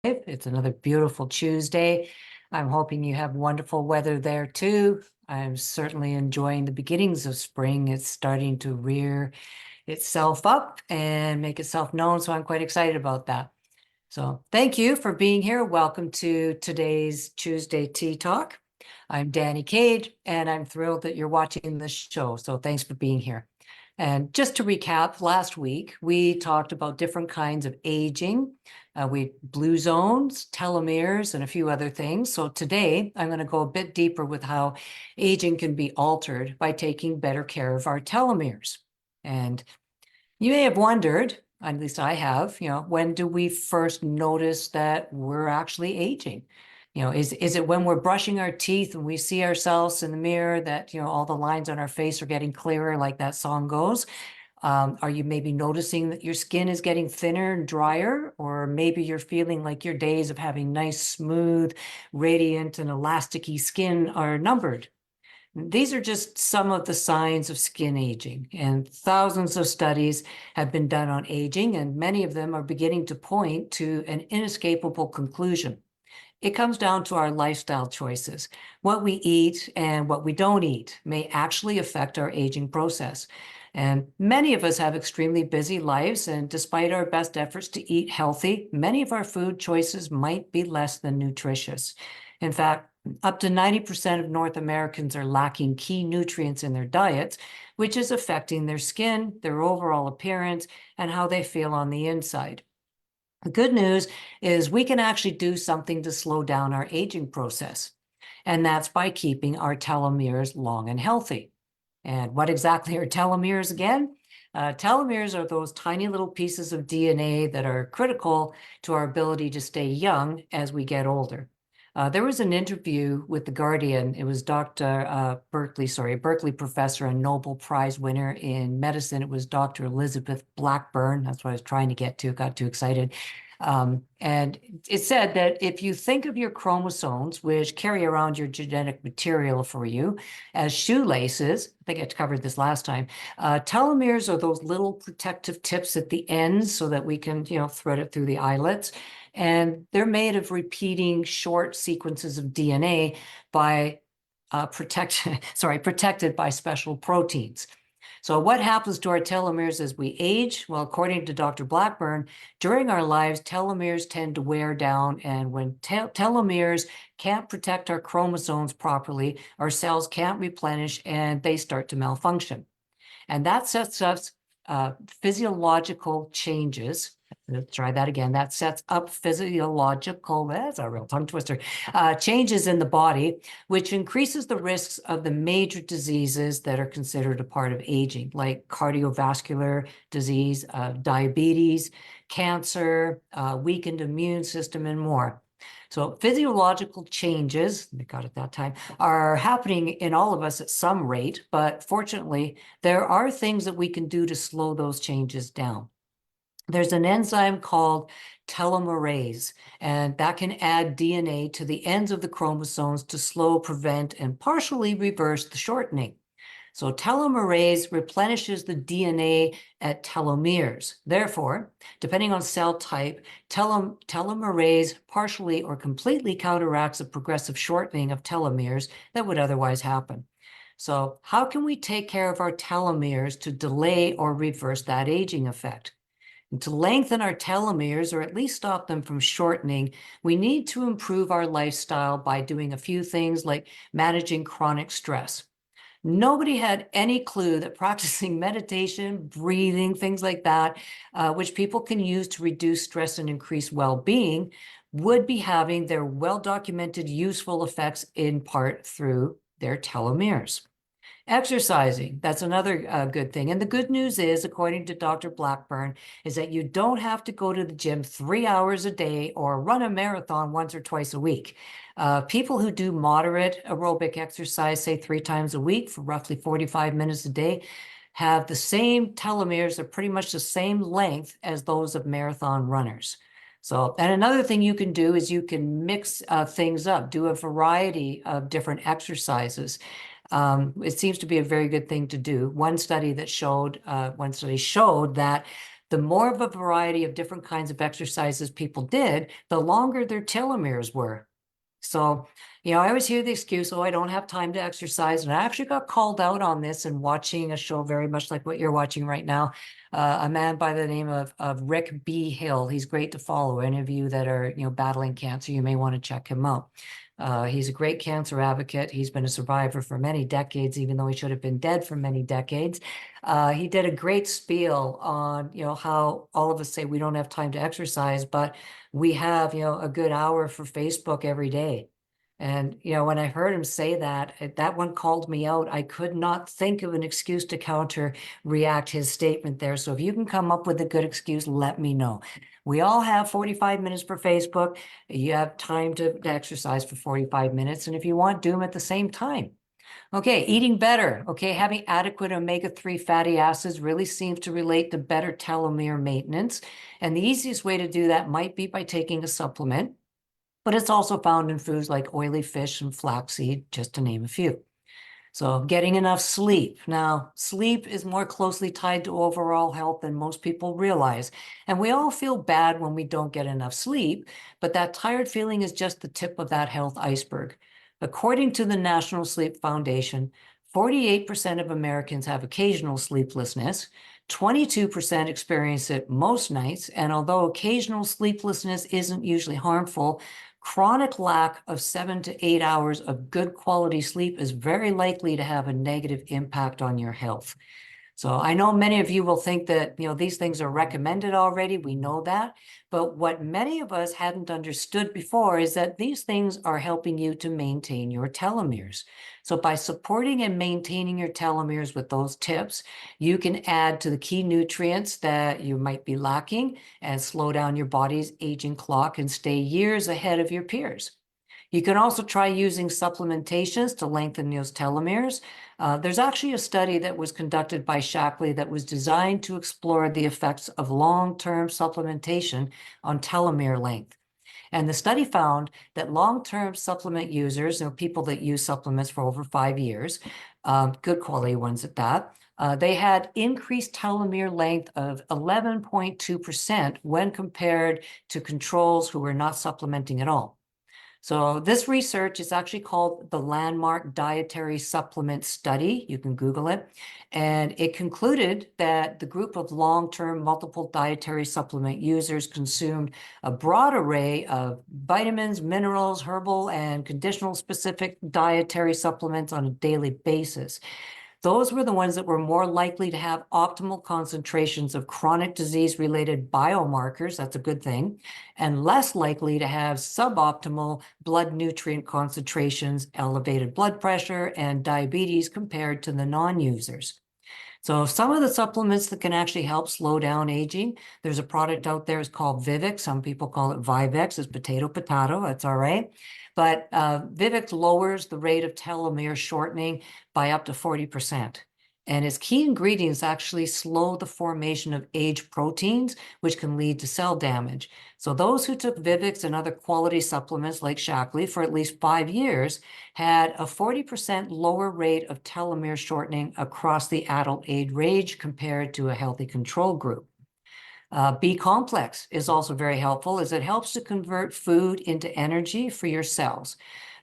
It's another beautiful Tuesday. I'm hoping you have wonderful weather there too. I'm certainly enjoying the beginnings of spring. It's starting to rear itself up and make itself known, so I'm quite excited about that. So thank you for being here. Welcome to today's Tuesday Tea Talk. I'm Danny Cade, and I'm thrilled that you're watching this show, so thanks for being here. And just to recap, last week we talked about different kinds of aging. We blue zones, telomeres, and a few other things. So today I'm going to go a bit deeper with how aging can be altered by taking better care of our telomeres. And you may have wondered, at least I have, when do we first notice that we're actually aging? Is it when we're brushing our teeth and we see ourselves in the mirror that, all the lines on our face are getting clearer, like that song goes? Are you maybe noticing that your skin is getting thinner and drier? Or maybe you're feeling like your days of having nice, smooth, radiant, and elasticy skin are numbered? These are just some of the signs of skin aging, and thousands of studies have been done on aging, and many of them are beginning to point to an inescapable conclusion. It comes down to our lifestyle choices. What we eat and what we don't eat may actually affect our aging process. And many of us have extremely busy lives, and despite our best efforts to eat healthy, many of our food choices might be less than nutritious. In fact, up to 90% of North Americans are lacking key nutrients in their diets, which is affecting their skin, their overall appearance, and how they feel on the inside. The good news is we can actually do something to slow down our aging process, and that's by keeping our telomeres long and healthy. And what exactly are telomeres again? Telomeres are those tiny little pieces of DNA that are critical to our ability to stay young as we get older. There was an interview with The Guardian. It was Dr. Berkeley professor and Nobel Prize winner in medicine. It was Dr. Elizabeth Blackburn. That's what I was trying to get to, got too excited. And it said that if you think of your chromosomes, which carry around your genetic material for you, as shoelaces, I think I covered this last time, telomeres are those little protective tips at the ends so that we can, thread it through the eyelets. And they're made of repeating short sequences of DNA by protected by special proteins. So what happens to our telomeres as we age? Well, according to Dr. Blackburn, during our lives, telomeres tend to wear down, and when telomeres can't protect our chromosomes properly, our cells can't replenish, and they start to malfunction. And that sets up physiological changes. Let's try that again. That sets up physiological, that's a real tongue twister, changes in the body, which increases the risks of the major diseases that are considered a part of aging, like cardiovascular disease, diabetes, cancer, weakened immune system, and more. So physiological changes, they got it that time, are happening in all of us at some rate, but fortunately, there are things that we can do to slow those changes down. There's an enzyme called telomerase, and that can add DNA to the ends of the chromosomes to slow, prevent, and partially reverse the shortening. So telomerase replenishes the DNA at telomeres. Therefore, depending on cell type, telomerase partially or completely counteracts a progressive shortening of telomeres that would otherwise happen. So how can we take care of our telomeres to delay or reverse that aging effect? And to lengthen our telomeres, or at least stop them from shortening, we need to improve our lifestyle by doing a few things like managing chronic stress. Nobody had any clue that practicing meditation, breathing, things like that, which people can use to reduce stress and increase well-being, would be having their well-documented useful effects in part through their telomeres. Exercising, that's another good thing. And the good news is, according to Dr. Blackburn, is that you don't have to go to the gym 3 hours a day or run a marathon once or twice a week. People who do moderate aerobic exercise, say 3 times a week for roughly 45 minutes a day, have the same telomeres, are pretty much the same length as those of marathon runners. So, and another thing you can do is you can mix things up, do a variety of different exercises. It seems to be a very good thing to do. One study showed that the more of a variety of different kinds of exercises people did, the longer their telomeres were. So, I always hear the excuse, oh, I don't have time to exercise. And I actually got called out on this and watching a show very much like what you're watching right now. A man by the name of Rick B. Hill. He's great to follow. Any of you that are, battling cancer, you may want to check him out. He's a great cancer advocate. He's been a survivor for many decades, even though he should have been dead for many decades. He did a great spiel on, how all of us say we don't have time to exercise, but we have, a good hour for Facebook every day. And, when I heard him say that, that one called me out. I could not think of an excuse to counter react his statement there. So if you can come up with a good excuse, let me know. We all have 45 minutes for Facebook. You have time to exercise for 45 minutes. And if you want, do them at the same time. Okay, eating better. Okay, having adequate omega-3 fatty acids really seems to relate to better telomere maintenance. And the easiest way to do that might be by taking a supplement, but it's also found in foods like oily fish and flaxseed, just to name a few. So getting enough sleep. Now, sleep is more closely tied to overall health than most people realize. And we all feel bad when we don't get enough sleep, but that tired feeling is just the tip of that health iceberg. According to the National Sleep Foundation, 48% of Americans have occasional sleeplessness, 22% experience it most nights, and although occasional sleeplessness isn't usually harmful, chronic lack of 7 to 8 hours of good quality sleep is very likely to have a negative impact on your health. So I know many of you will think that, these things are recommended already. We know that. But what many of us hadn't understood before is that these things are helping you to maintain your telomeres. So by supporting and maintaining your telomeres with those tips, you can add to the key nutrients that you might be lacking and slow down your body's aging clock and stay years ahead of your peers. You can also try using supplementations to lengthen those telomeres. There's actually a study that was conducted by Shackley that was designed to explore the effects of long-term supplementation on telomere length. And the study found that long-term supplement users, people that use supplements for over 5 years, good quality ones at that, they had increased telomere length of 11.2% when compared to controls who were not supplementing at all. So this research is actually called the Landmark Dietary Supplement Study. You can Google it. And it concluded that the group of long-term multiple dietary supplement users consumed a broad array of vitamins, minerals, herbal, and conditional specific dietary supplements on a daily basis. Those were the ones that were more likely to have optimal concentrations of chronic disease-related biomarkers, that's a good thing, and less likely to have suboptimal blood nutrient concentrations, elevated blood pressure, and diabetes compared to the non-users. So some of the supplements that can actually help slow down aging, there's a product out there, it's called Vivix. Some people call it Vivex. It's potato, that's all right. But Vivix lowers the rate of telomere shortening by up to 40%. And its key ingredients actually slow the formation of age proteins, which can lead to cell damage. So those who took Vivix and other quality supplements like Shackley for at least 5 years had a 40% lower rate of telomere shortening across the adult age range compared to a healthy control group. B complex is also very helpful as it helps to convert food into energy for your cells.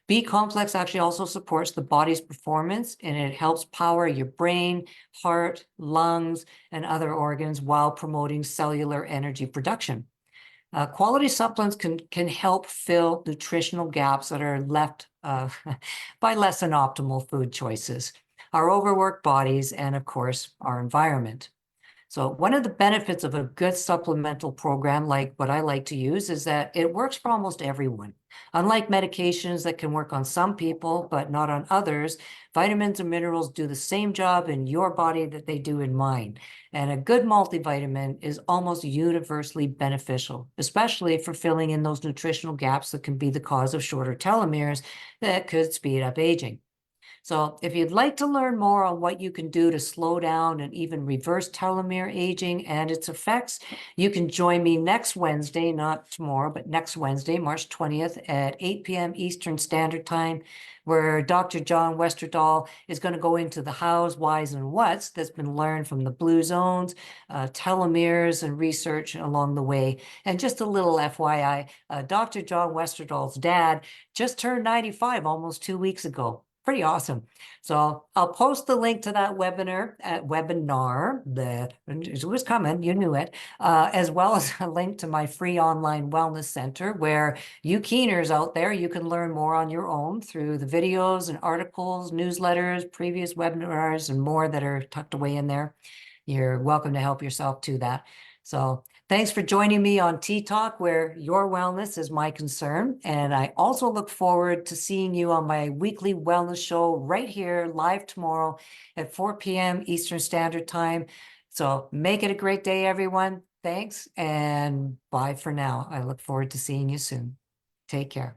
B complex actually also supports the body's performance and it helps power your brain, heart, lungs, and other organs while promoting cellular energy production. Quality supplements can help fill nutritional gaps that are left by less than optimal food choices, our overworked bodies, and of course, our environment. So one of the benefits of a good supplemental program like what I like to use is that it works for almost everyone. Unlike medications that can work on some people, but not on others, vitamins and minerals do the same job in your body that they do in mine. And a good multivitamin is almost universally beneficial, especially for filling in those nutritional gaps that can be the cause of shorter telomeres that could speed up aging. So if you'd like to learn more on what you can do to slow down and even reverse telomere aging and its effects, you can join me next Wednesday, not tomorrow, but next Wednesday, March 20th at 8 p.m. Eastern Standard Time, where Dr. John Westerdahl is going to go into the hows, whys, and whats that's been learned from the blue zones, telomeres, and research along the way. And just a little FYI, Dr. John Westerdahl's dad just turned 95 almost 2 weeks ago. Pretty awesome. So I'll post the link to that webinar. It was coming, you knew it, as well as a link to my free online wellness center where you keeners out there, you can learn more on your own through the videos and articles, newsletters, previous webinars, and more that are tucked away in there. You're welcome to help yourself to that. So thanks for joining me on Tea Talk, where your wellness is my concern. And I also look forward to seeing you on my weekly wellness show right here live tomorrow at 4 p.m. Eastern Standard Time. So make it a great day, everyone. Thanks and bye for now. I look forward to seeing you soon. Take care.